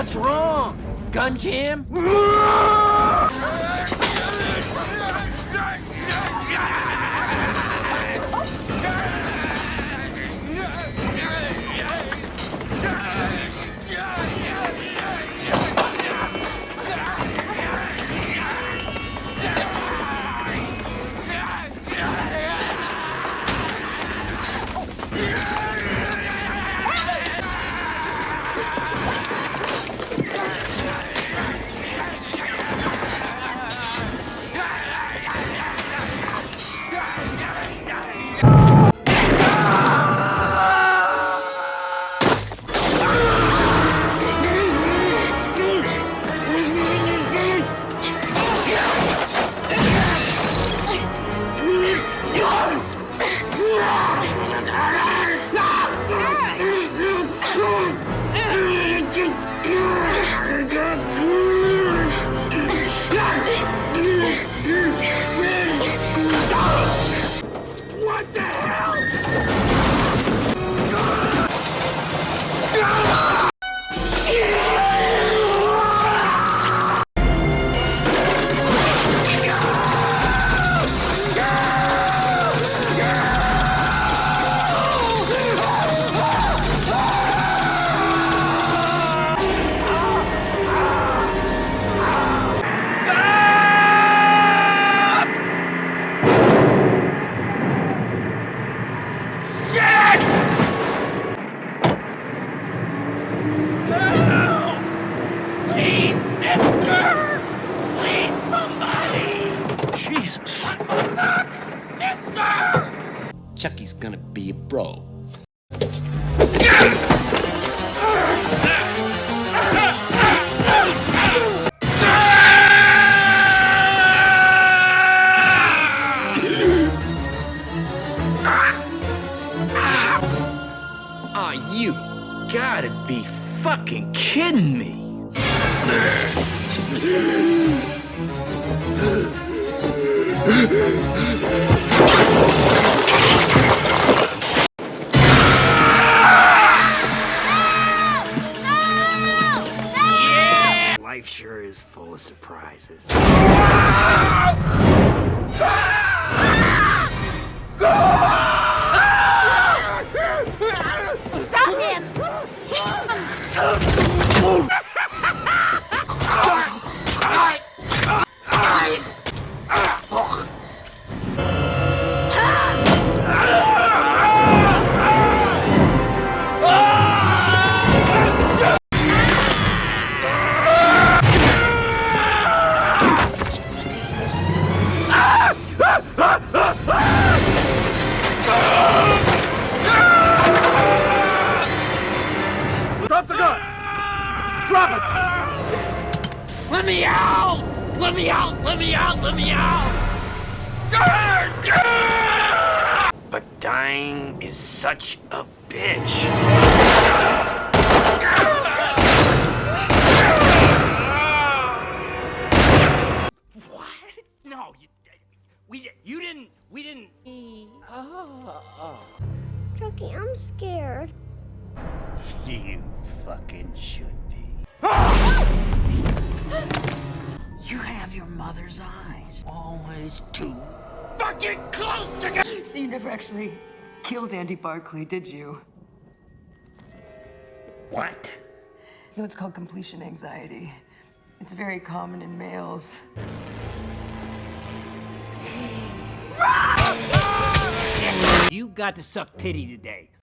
What's wrong? Gun jam? What the hell? Chucky's gonna be a bro. Aw, you gotta be fucking kidding me. Yeah! Life sure is full of surprises. Stop him! Drop the gun! Drop it! Let me out! Let me out! Let me out! Let me out! But dying is such a bitch. What? No, we didn't. Chucky, I'm scared. You fucking should be. You have your mother's eyes. Always too fucking close together. So you never actually killed Andy Barclay, did you? What? No, it's called completion anxiety. It's very common in males. You got to suck titty today.